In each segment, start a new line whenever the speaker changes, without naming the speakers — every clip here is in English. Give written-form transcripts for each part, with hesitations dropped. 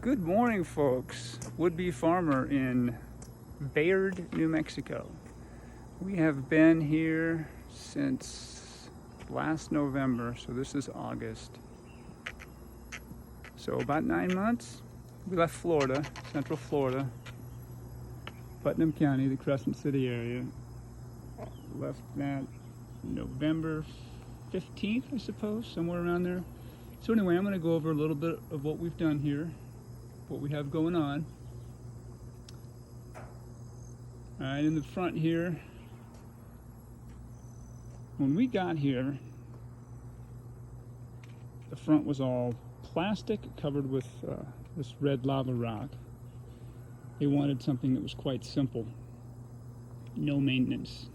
Good morning, folks. Would-be farmer in Bayard, New Mexico. We have been here since last November, so this is August. So about 9 months. We left Florida, Central Florida, Putnam County, the Crescent City area. Left that November 15th, I suppose, somewhere around there. So anyway, I'm going to go over a little bit of what we've done here, what we have going on. All right, in the front here, when we got here, the front was all plastic covered with this red lava rock. They wanted something that was quite simple, no maintenance.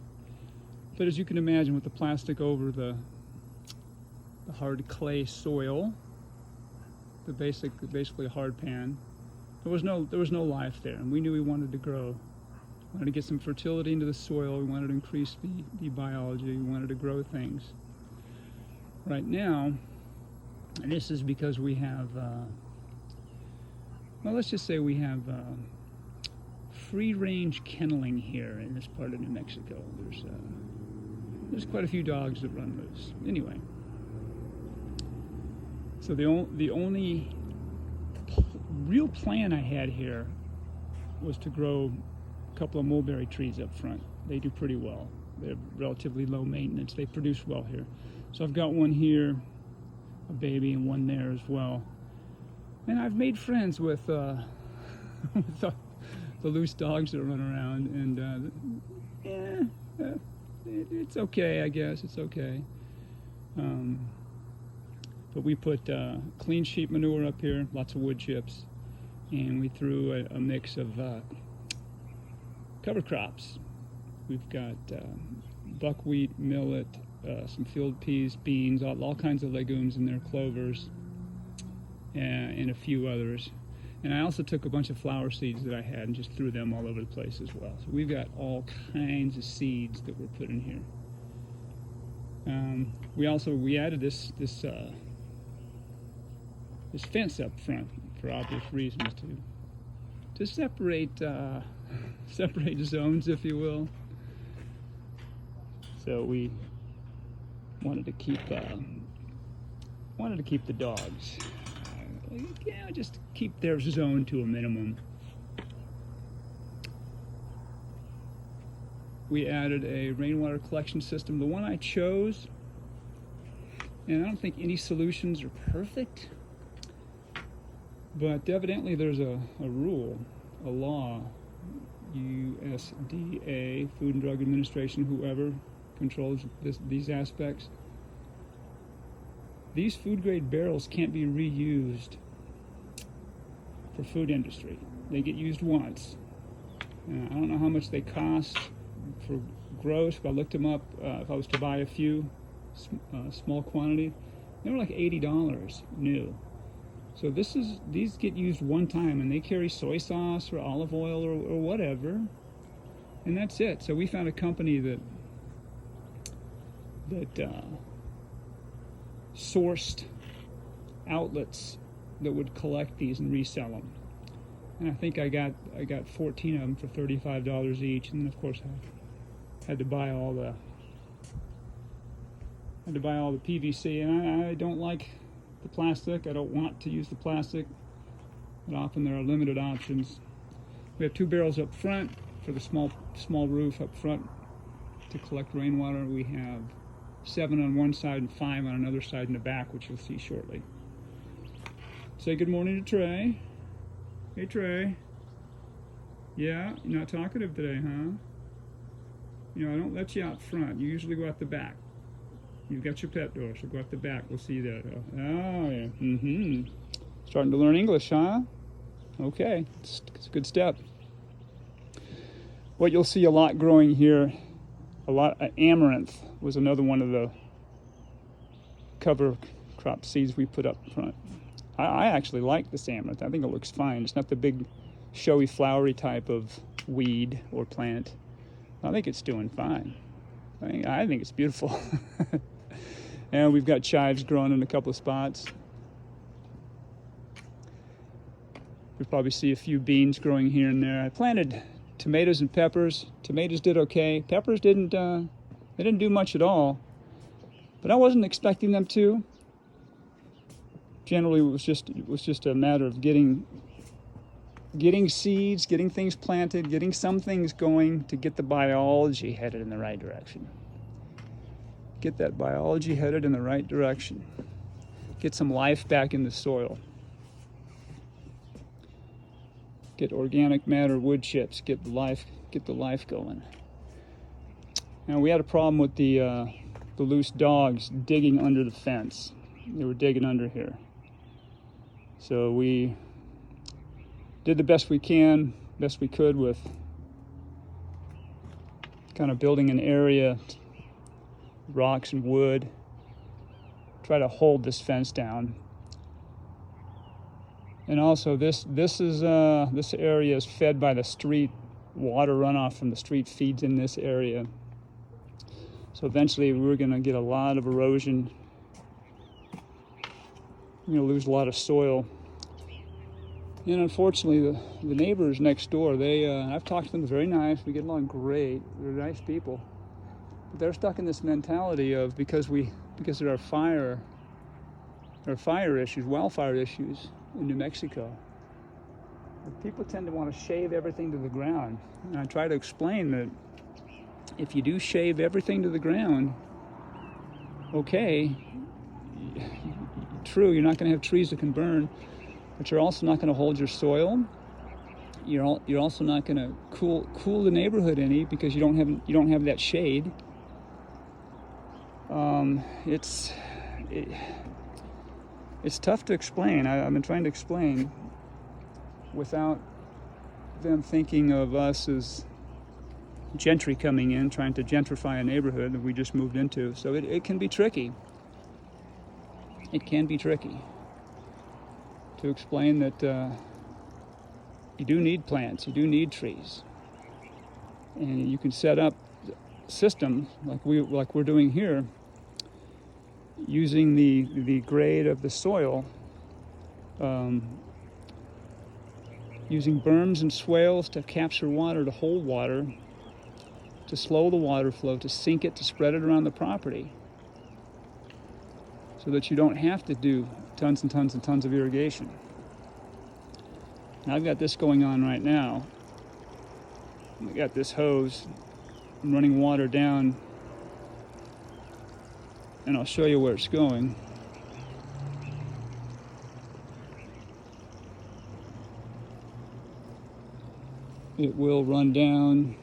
But as you can imagine, with the plastic over the hard clay soil, basically a hard pan, there was no life there, and we knew we wanted to grow. We wanted to get some fertility into the soil. We wanted to increase the biology. We wanted to grow things. Right now, and this is because we have, well, let's just say we have free-range kenneling here in this part of New Mexico. There's quite a few dogs that run loose. Anyway, so the only real plan I had here was to grow a couple of mulberry trees up front. They do pretty well. They're relatively low maintenance. They produce well here. So I've got one here, a baby, and one there as well. And I've made friends with the loose dogs that run around, and it's okay, I guess. It's okay. But we put clean sheep manure up here, lots of wood chips, and we threw a mix of cover crops. We've got buckwheat, millet, some field peas, beans, all kinds of legumes in there, clovers, and a few others. And I also took a bunch of flower seeds that I had and just threw them all over the place as well. So we've got all kinds of seeds that we're putting here. We added this fence up front for obvious reasons to separate separate zones, if you will. So we wanted to keep the dogs, just keep their zone to a minimum. We added a rainwater collection system. The one I chose, and I don't think any solutions are perfect, but evidently there's a rule, a law, USDA, Food and Drug Administration, whoever controls these aspects. These food grade barrels can't be reused for food industry. They get used once. I don't know how much they cost for gross. If I looked them up, if I was to buy a few, small quantity, they were like $80 new. So these get used one time, and they carry soy sauce or olive oil or whatever, and that's it. So we found a company that sourced outlets that would collect these and resell them. And I think I got 14 of them for $35 each, and then of course I had to buy all the PVC, and I don't like the plastic. I don't want to use the plastic, but often there are limited options. We have 2 barrels up front for the small roof up front to collect rainwater. We have 7 on one side and 5 on another side in the back, which you'll see shortly. Say good morning to Trey. Hey Trey. Yeah, you're not talkative today, huh? You know, I don't let you out front. You usually go out the back. You've got your pet door, so go out the back. We'll see you there. Oh, yeah. Starting to learn English, huh? Okay, it's a good step. What you'll see a lot growing here, amaranth was another one of the cover crop seeds we put up front. I actually like this amaranth. I think it looks fine. It's not the big, showy, flowery type of weed or plant. I think it's doing fine. I think it's beautiful. And we've got chives growing in a couple of spots. You'll probably see a few beans growing here and there. I planted tomatoes and peppers. Tomatoes did okay. Peppers didn't they didn't do much at all, but I wasn't expecting them to. Generally, it was just a matter of getting seeds, getting things planted, getting some things going to get the biology headed in the right direction. Get that biology headed in the right direction. Get some life back in the soil. Get organic matter, wood chips, get the life going. Now we had a problem with the loose dogs digging under the fence. They were digging under here. So we did the best we could with kind of building an area, rocks and wood, try to hold this fence down. And also this area is fed by the street. Water runoff from the street feeds in this area. So eventually we're going to get a lot of erosion. We're going to lose a lot of soil. And unfortunately, the neighbors next door, I've talked to them, very nice. We get along great. They're nice people. But they're stuck in this mentality of because there are fire issues, wildfire issues in New Mexico. People tend to want to shave everything to the ground. And I try to explain that if you do shave everything to the ground, okay, true, you're not going to have trees that can burn, but you're also not going to hold your soil. You're also not going to cool the neighborhood any because you don't have that shade. It's tough to explain. I've been trying to explain without them thinking of us as gentry coming in, trying to gentrify a neighborhood that we just moved into. So it can be tricky. It can be tricky to explain that you do need plants, you do need trees. And you can set up systems like we're doing here, using the grade of the soil, using berms and swales to capture water, to hold water, to slow the water flow, to sink it, to spread it around the property, so that you don't have to do tons and tons and tons of irrigation. Now I've got this going on right now. I got this hose. I'm running water down, and I'll show you where it's going. It will run down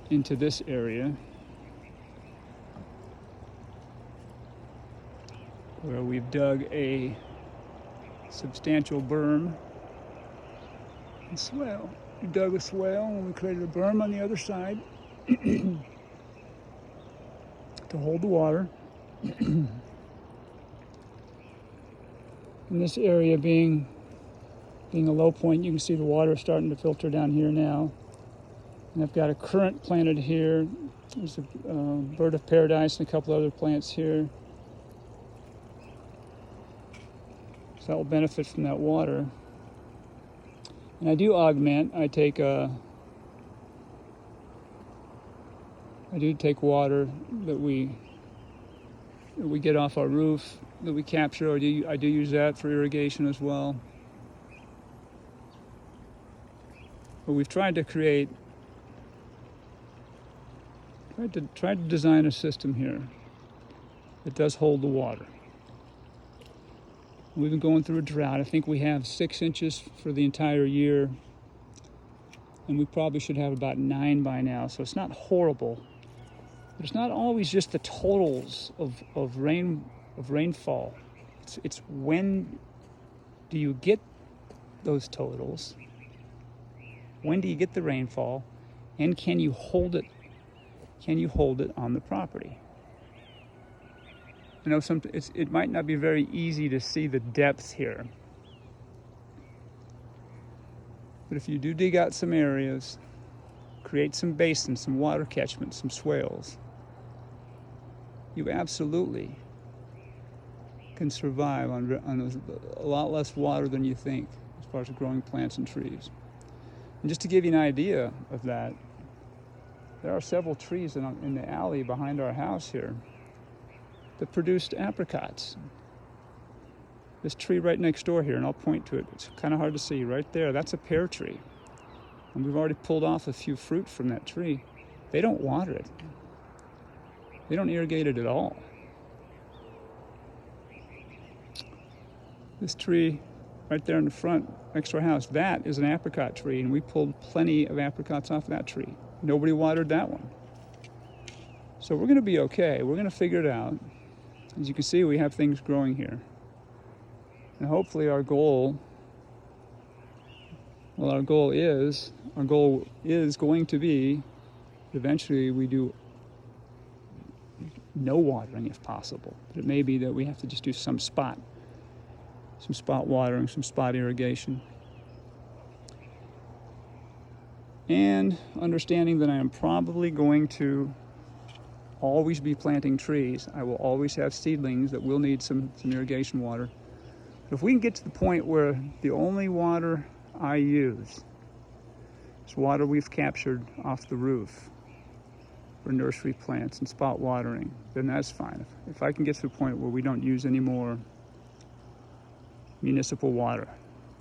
into this area where we've dug a substantial berm and swale. We dug a swale and we created a berm on the other side to hold the water. And this area being a low point, you can see the water starting to filter down here now. And I've got a currant planted here. There's a bird of paradise and a couple other plants here. So that will benefit from that water. And I do augment. I do take water that we get off our roof, that we capture. I do use that for irrigation as well. But we've tried to design a system here that does hold the water. We've been going through a drought. I think we have 6 inches for the entire year, and we probably should have about 9 by now. So it's not horrible, but it's not always just the totals of rainfall. It's when do you get those totals? When do you get the rainfall, and can you hold it? Can you hold it on the property? You know, it might not be very easy to see the depth here, but if you do dig out some areas, create some basins, some water catchments, some swales, you absolutely can survive on a lot less water than you think as far as growing plants and trees. And just to give you an idea of that, there are several trees in the alley behind our house here that produced apricots. This tree right next door here, and I'll point to it, it's kind of hard to see right there, that's a pear tree. And we've already pulled off a few fruit from that tree. They don't water it. They don't irrigate it at all. This tree right there in the front next to our house, that is an apricot tree, and we pulled plenty of apricots off that tree. Nobody watered that one. So we're going to be okay. We're going to figure it out. As you can see, we have things growing here. And hopefully our goal is going to be, eventually we do no watering if possible. But it may be that we have to just do some spot watering, some spot irrigation. And understanding that I am probably going to always be planting trees. I will always have seedlings that will need some irrigation water. But if we can get to the point where the only water I use is water we've captured off the roof for nursery plants and spot watering, then that's fine. If I can get to the point where we don't use any more municipal water,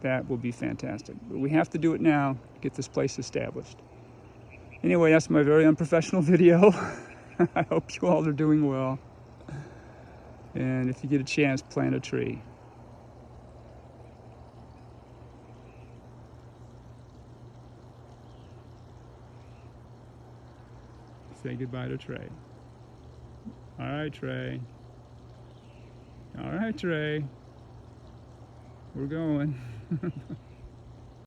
that will be fantastic. But we have to do it now to get this place established. Anyway, that's my very unprofessional video. I hope you all are doing well. And if you get a chance, plant a tree. Say goodbye to Trey. All right, Trey. All right, Trey. We're going.